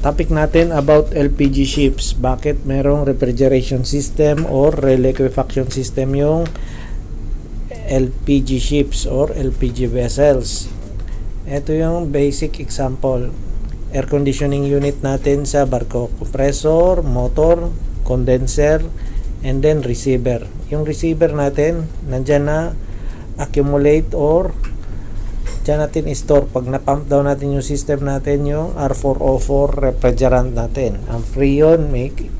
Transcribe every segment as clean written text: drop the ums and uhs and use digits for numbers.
Topic natin about LPG ships. Bakit merong refrigeration system or reliquefaction system yung LPG ships or LPG vessels? Ito yung basic example. Air conditioning unit natin sa barko. Compressor, motor, condenser, and then receiver. Yung receiver natin, nandyan na accumulate or dyan natin store. Pag na-pump down natin yung system natin, yung R404 refrigerant natin. Ang Freon, make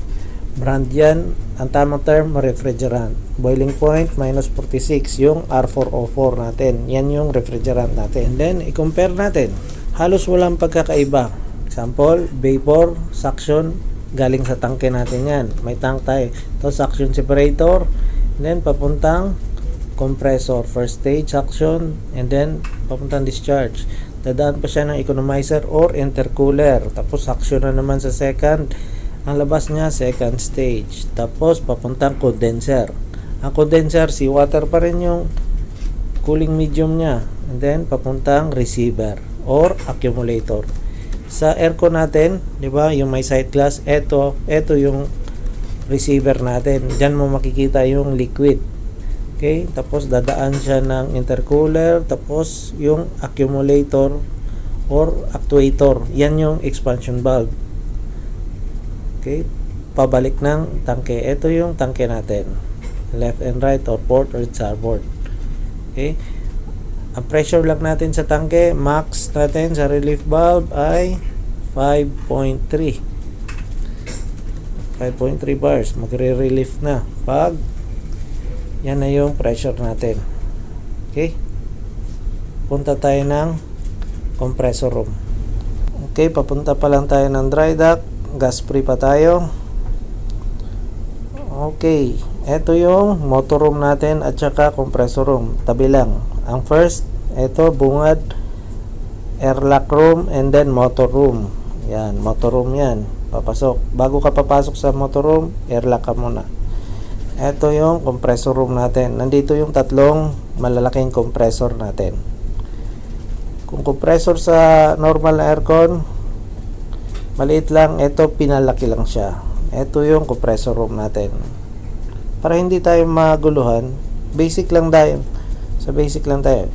brand yan. Ang tamang term, refrigerant. Boiling point, minus 46. Yung R404 natin. Yan yung refrigerant natin. And then, i-compare natin. Halos walang pagkakaiba. Example, vapor, suction, galing sa tangke natin yan. May tank tayo. Ito, suction separator. And then, papuntang compressor, first stage suction, and then papuntang discharge. Dadaan pa siya ng economizer or intercooler, tapos suction na naman sa second. Ang labas niya second stage, tapos papuntang condenser. Ang condenser, seawater pa rin yung cooling medium niya, and then papuntang receiver or accumulator. Sa aircon natin, di ba, yung may sight glass, eto yung receiver natin. Diyan mo makikita yung liquid. Okay, tapos dadaan siya ng intercooler, tapos yung accumulator or actuator, yan yung expansion valve. Okay, pabalik ng tangke. Ito yung tangke natin, left and right or port or starboard. Okay, ang pressure lang natin sa tangke, max natin sa relief valve ay 5.3 bars. Magre-relief na pag yan na yung pressure natin. Okay, punta tayo ng compressor room. Okay, papunta pa lang tayo ng dry dock. Gas free pa tayo. Okay, eto yung motor room natin at saka compressor room, tabi lang. Ang first, eto bungad, airlock room, and then motor room. Yan, motor room yan. Papasok. Bago ka papasok sa motor room, airlock ka muna. Ito yung compressor room natin. Nandito yung tatlong malalaking compressor natin. Kung compressor sa normal na aircon, maliit lang. Ito, pinalaki lang siya. Ito yung compressor room natin. Para hindi tayo maguluhan, basic lang tayo. Sa basic lang tayo.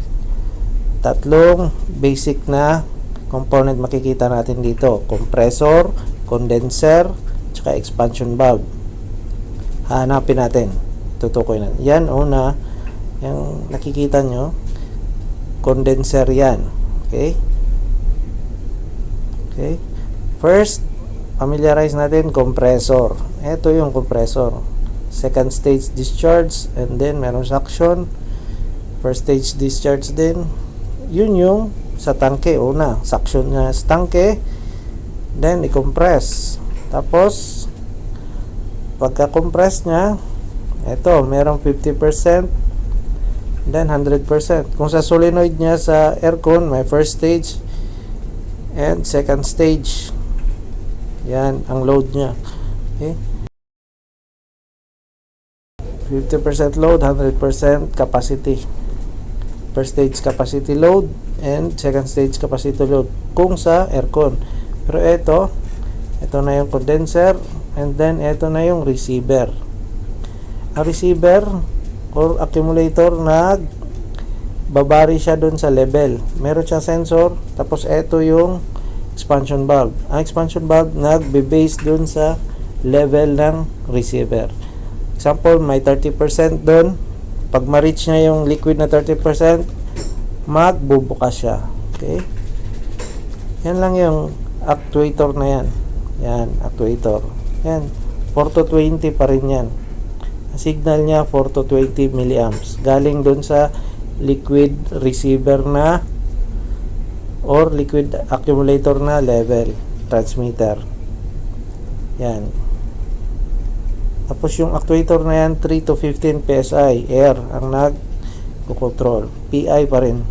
Tatlong basic na component makikita natin dito. Compressor, condenser, tsaka expansion valve. Hanapin natin, tutukoy natin. Yan, una, yung nakikita nyo, condenser yan. Okay? Okay? First, familiarize natin, compressor. Ito yung compressor. Second stage discharge, and then meron suction. First stage discharge din. Yun yung sa tangke, una. Suction niya sa tangke, then i-compress. Tapos, pagka-compress niya, ito, merong 50%, then 100%. Kung sa solenoid niya sa aircon, may first stage and second stage. Yan, ang load niya. Okay? 50% load, 100% capacity. First stage capacity load and second stage capacity load kung sa aircon. Pero ito na yung condenser, and then ito na yung receiver. Ang receiver or accumulator, babari siya dun sa level. Meron siyang sensor, tapos ito yung expansion valve. Ang expansion valve nagbe-base dun sa level ng receiver. Example, may 30% dun. Pag ma-reach niya yung liquid na 30%, magbubukas siya. Okay? Yan lang yung actuator na yan. Yan, actuator. Yan, 4 to 20 pa rin yan. Ang signal niya 4 to 20 milliamps. Galing dun sa liquid receiver na or liquid accumulator na level transmitter. Yan. Tapos yung actuator na yan, 3 to 15 PSI air ang nag-control. PI pa rin,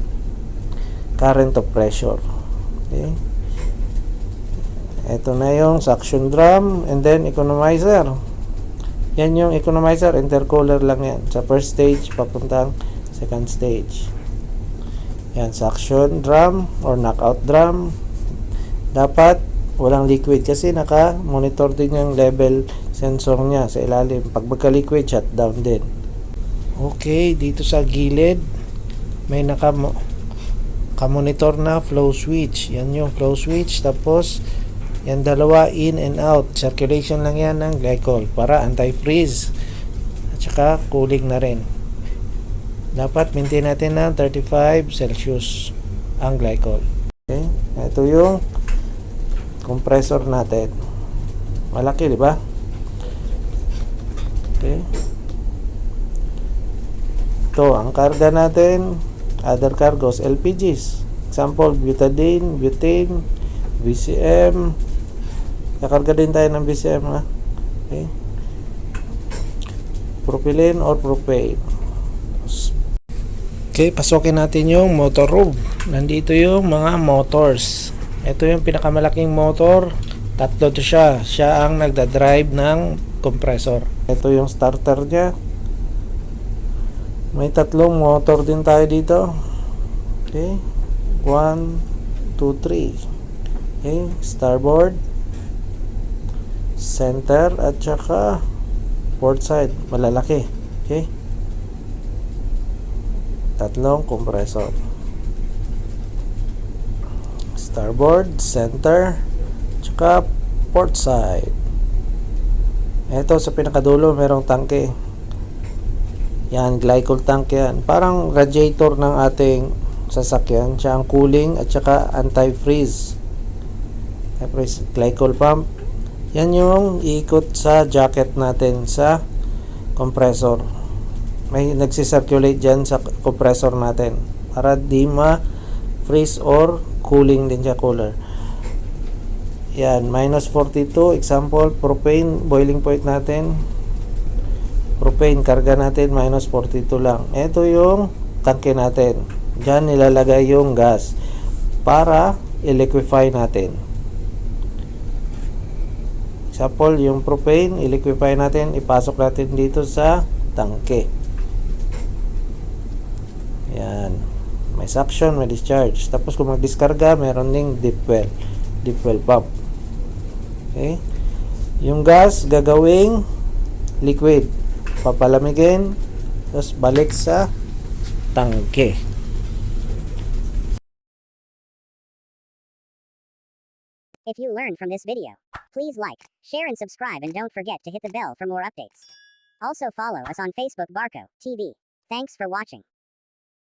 current of pressure. Okay. Ito na yung suction drum, and then economizer. Yan yung economizer, intercooler lang yan. Sa first stage, papuntang second stage. Yan, suction drum or knockout drum. Dapat walang liquid kasi naka-monitor din yung level sensor niya sa ilalim. Pag magka-liquid, shutdown din. Okay, dito sa gilid may naka-monitor na flow switch. Yan yung flow switch. Tapos yan dalawa in and out. Circulation lang yan ng glycol para anti-freeze at saka cooling na rin. Dapat maintain natin ng 35 Celsius ang glycol. Okay, ito yung compressor natin. Malaki, di ba? Okay. Ito, ang karga natin, other cargos, LPGs. Example, butadiene, butane, VCM. Kakarga din tayo ng VCM, ha? Okay. Propylene or propane. Okay, pasukin natin yung motor room. Nandito yung mga motors. Ito yung pinakamalaking motor. Tatlo to siya. Siya ang nagda-drive ng compressor. Ito yung starter niya. May tatlong motor din tayo dito. Okay. 1, 2, 3. Okay. Starboard, center, at saka port side. Malalaki. Okay. Tatlong compressor. Starboard, center, tsaka port side. Ito sa pinakadulo merong tangke. Yan, glycol tank yan. Parang radiator ng ating sasakyan. Siya ang cooling at saka anti-freeze. Tapos glycol pump. Yan yung iikot sa jacket natin sa compressor. May nagsisirculate dyan sa compressor natin para di ma-freeze or cooling din siya, cooler. Yan, minus 42. Example, propane, boiling point natin. Propane, karga natin, minus 42 lang. Ito yung tangke natin. Diyan nilalagay yung gas para i-liquefy natin. Example, yung propane, i-liquefy natin, ipasok natin dito sa tangke. Yan. May suction, may discharge. Tapos kung mag-diskarga, meron ding deep well pump. Okay? Yung gas gagawing liquid. Papalamigin, tapos balik sa tangke. If you learned from this video, please like, share and subscribe, and don't forget to hit the bell for more updates. Also follow us on Facebook Barco TV. Thanks for watching.